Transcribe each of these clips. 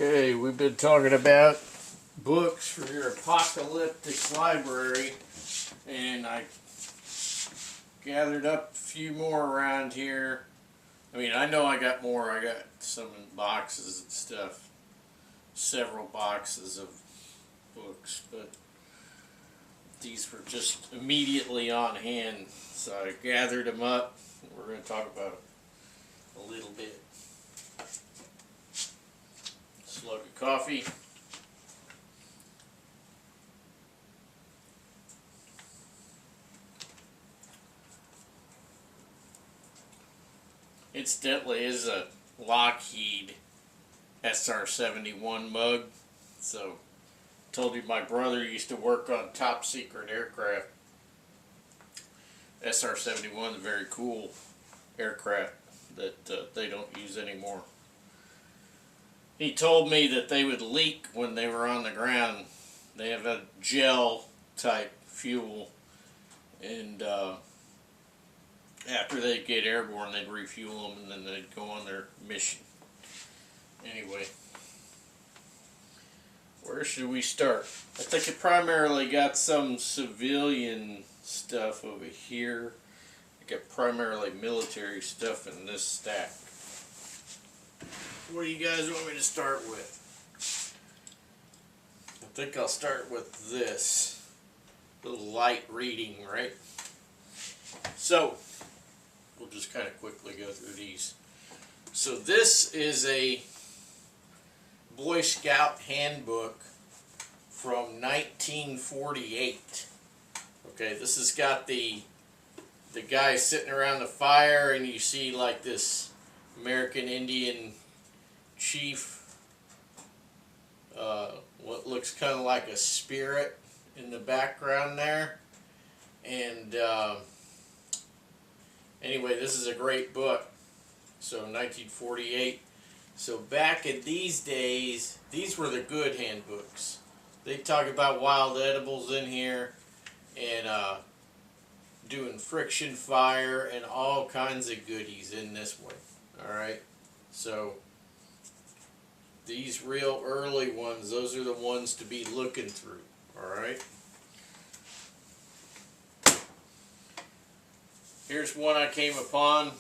Okay, we've been talking about books for your apocalyptic library, and I gathered up a few more around here. I mean, I know I got more. I got some in boxes and stuff, several boxes of books, but these were just immediately on hand, so I gathered them up. We're going to talk about them a little bit. Slug of coffee. Incidentally, is a Lockheed SR-71 mug. So, told you my brother used to work on top secret aircraft. SR-71 is a very cool aircraft that they don't use anymore. He told me that they would leak when they were on the ground. They have a gel type fuel, and after they get airborne, they'd refuel them and then they'd go on their mission. Anyway, where should we start? I think it primarily got some civilian stuff over here. I got primarily military stuff in this stack. What do you guys want me to start with? I think I'll start with this. A little light reading, right? So, we'll just kind of quickly go through these. So this is a Boy Scout handbook from 1948. Okay, this has got the guy sitting around the fire, and you see like this American Indian chief, what looks kind of like a spirit in the background there. And anyway, this is a great book. So 1948. So back in these days, these were the good handbooks. They talk about wild edibles in here, and doing friction fire and all kinds of goodies in this one. Alright, so these real early ones, those are the ones to be looking through. Alright, here's one I came upon.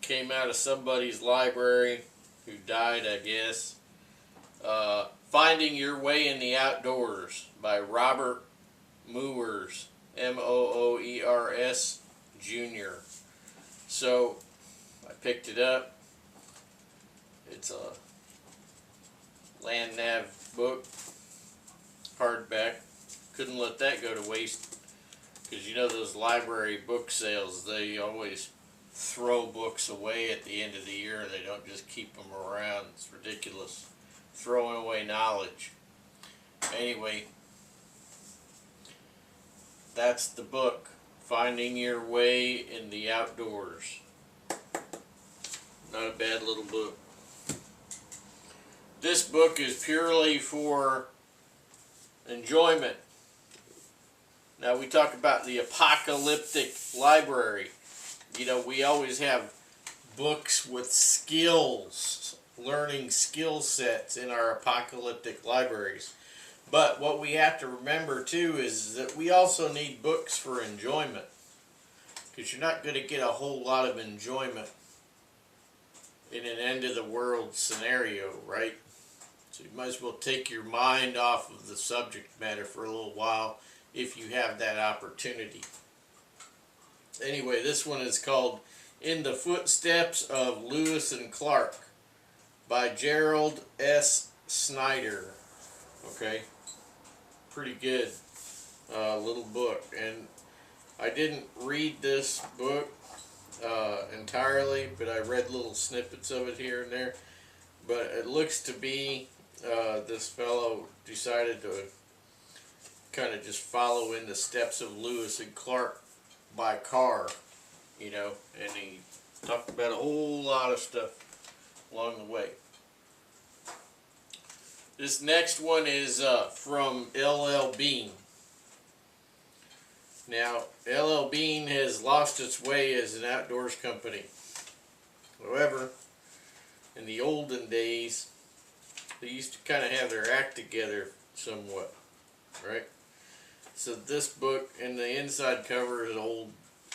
Came out of somebody's library who died, I guess. Finding Your Way in the Outdoors by Robert Moores, M-O-O-E-R-S Jr. So I picked it up. It's a land nav book, hardback. Couldn't let that go to waste, because you know those library book sales, they always throw books away at the end of the year. They don't just keep them around. It's ridiculous, throwing away knowledge. Anyway, that's the book, Finding Your Way in the Outdoors. Not a bad little book. This book is purely for enjoyment. Now we talk about the apocalyptic library. You know, we always have books with skills, learning skill sets in our apocalyptic libraries. But what we have to remember too is that we also need books for enjoyment, because you're not going to get a whole lot of enjoyment in an end of the world scenario, right? So you might as well take your mind off of the subject matter for a little while if you have that opportunity. Anyway, this one is called In the Footsteps of Lewis and Clark by Gerald S. Snyder. Okay, pretty good little book. And I didn't read this book entirely, but I read little snippets of it here and there. But it looks to be this fellow decided to kind of just follow in the steps of Lewis and Clark by car, you know, and he talked about a whole lot of stuff along the way. This next one is from L.L.I. Now, L.L.I. has lost its way as an outdoors company. However, in the old olden days, they used to kind of have their act together somewhat, right? So this book, and the inside cover is old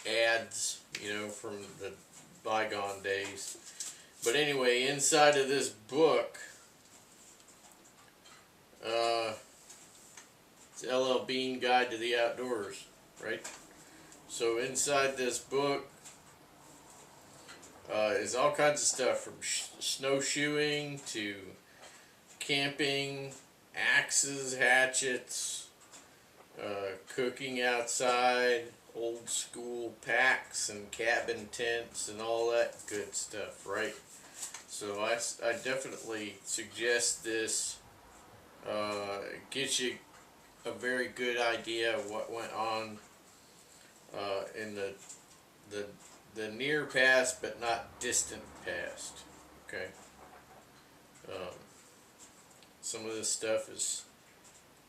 ads, you know, from the bygone days. But anyway, inside of this book, it's L.L.I. Guide to the Outdoors, right? So inside this book is all kinds of stuff from snowshoeing to camping, axes, hatchets, cooking outside, old school packs and cabin tents and all that good stuff, right? So I definitely suggest this. It gives you a very good idea of what went on in the near past, but not distant past. Okay. Some of this stuff is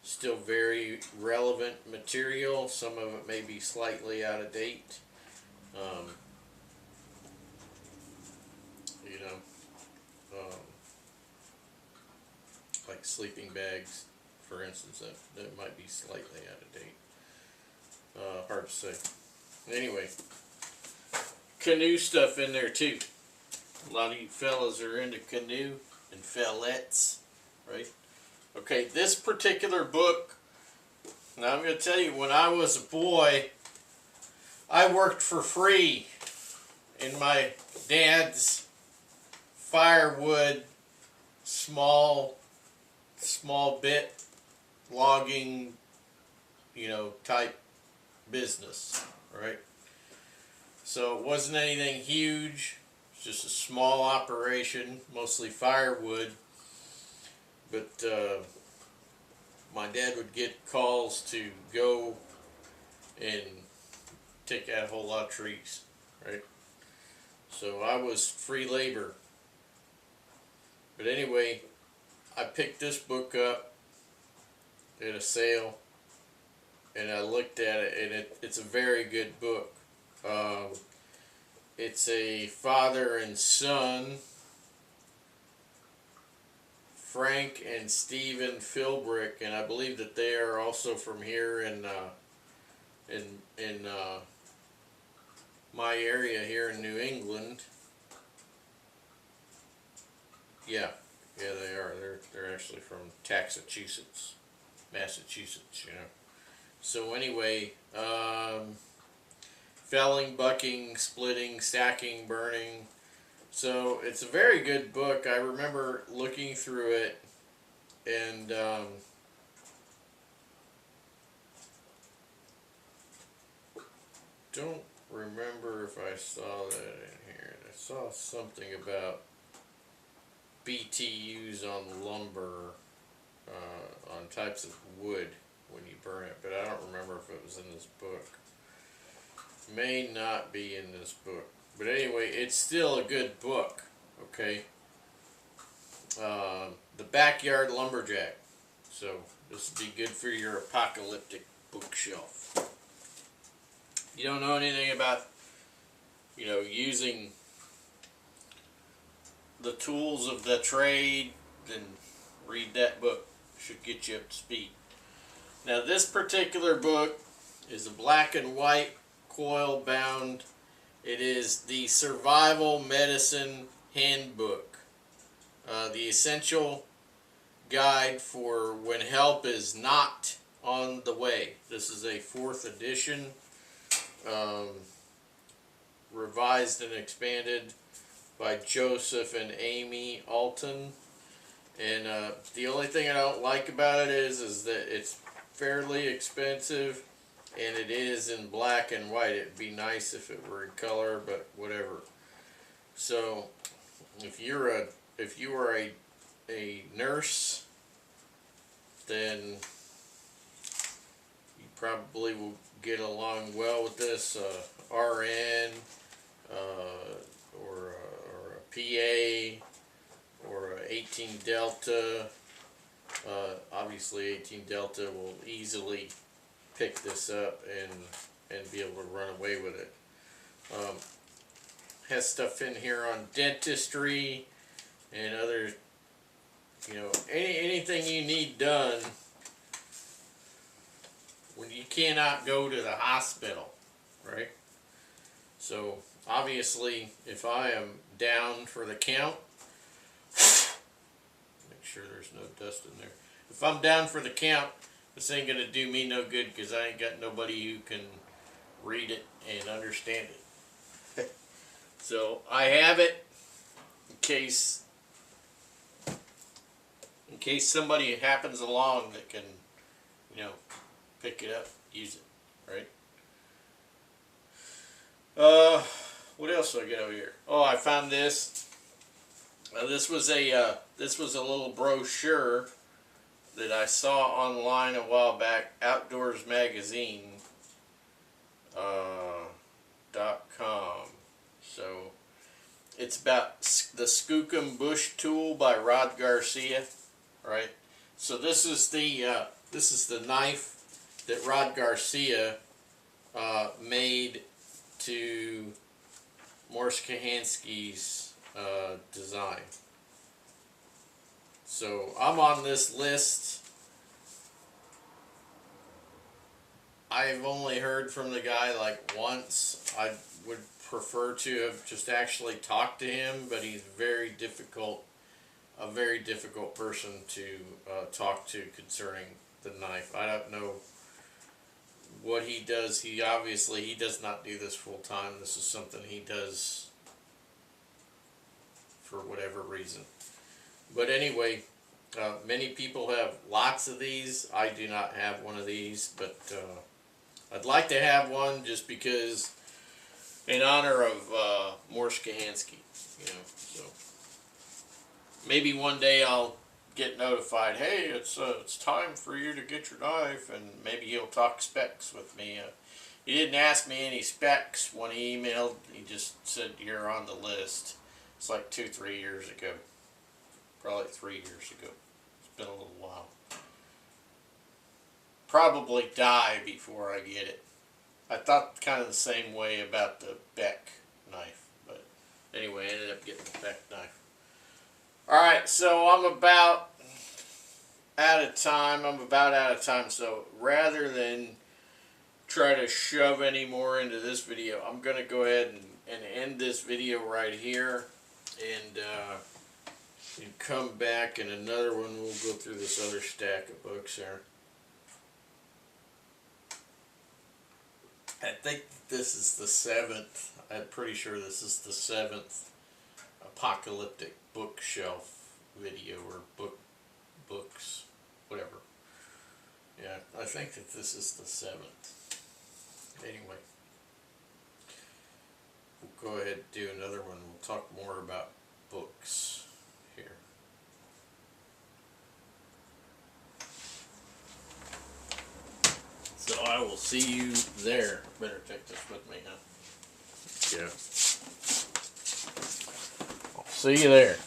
still very relevant material. Some of it may be slightly out of date. You know, like sleeping bags, for instance, that might be slightly out of date. Hard to say. Anyway, canoe stuff in there too. A lot of you fellas are into canoe and fellettes, right? Okay, this particular book, now I'm going to tell you, when I was a boy, I worked for free in my dad's firewood small bit logging, you know, type business, right? So it wasn't anything huge, it's just a small operation, mostly firewood. But my dad would get calls to go and take out a whole lot of trees, right? So I was free labor. But anyway, I picked this book up at a sale, and I looked at it, and it's a very good book. It's a father and son, Frank and Stephen Philbrick, and I believe that they are also from here in my area here in New England. Yeah, they are. They're actually from Massachusetts, you know. So anyway, felling, bucking, splitting, stacking, burning. So it's a very good book. I remember looking through it, and don't remember if I saw that in here. I saw something about BTUs on lumber, on types of wood when you burn it, but I don't remember if it was in this book. May not be in this book. But anyway, it's still a good book, okay? The Backyard Lumberjack. So this would be good for your apocalyptic bookshelf. You don't know anything about, you know, using the tools of the trade, then read that book. Should get you up to speed. Now this particular book is a black and white coil bound. It is the Survival Medicine Handbook, the essential guide for when help is not on the way. This is a 4th edition, revised and expanded by Joseph and Amy Alton. And the only thing I don't like about it is that it's fairly expensive. And it is in black and white. It'd be nice if it were in color, but whatever. So, if you are a nurse, then you probably will get along well with this. RN, or a PA, or a 18 Delta. Obviously, 18 Delta will easily pick this up and be able to run away with it. Has stuff in here on dentistry, and other, you know, anything you need done when you cannot go to the hospital, right? So obviously, if I am down for the count, make sure there's no dust in there. If I'm down for the count, this ain't gonna do me no good because I ain't got nobody who can read it and understand it. So I have it in case somebody happens along that can, you know, pick it up, use it, right? What else do I get over here? Oh, I found this. This was a little brochure that I saw online a while back. Outdoors Magazine. .com. So it's about the Skookum Bush Tool by Rod Garcia, right? So this is the knife that Rod Garcia made to Morse Kahansky's design. So I'm on this list. I've only heard from the guy like once. I would prefer to have just actually talked to him, but he's a very difficult person to talk to concerning the knife. I don't know what he does. He does not do this full time. This is something he does for whatever reason. But anyway, many people have lots of these. I do not have one of these, but I'd like to have one just because, in honor of Morse Kahansky, you know. So maybe one day I'll get notified. Hey, it's time for you to get your knife, and maybe he'll talk specs with me. He didn't ask me any specs when he emailed. He just said you're on the list. It's like 2-3 years ago, probably 3 years ago. It's been a little while. Probably die before I get it. I thought kind of the same way about the Beck knife, but anyway, I ended up getting the Beck knife. Alright, so I'm about out of time. So rather than try to shove any more into this video, I'm going to go ahead and end this video right here, and come back in another one. We'll go through this other stack of books here. I think this is the 7th. I'm pretty sure this is the 7th apocalyptic bookshelf video, or books, whatever. Yeah, I think that this is the 7th. Anyway, we'll go ahead and do another one. We'll talk more about books here. So I will see you there. Better take this with me, huh? Yeah. I'll see you there.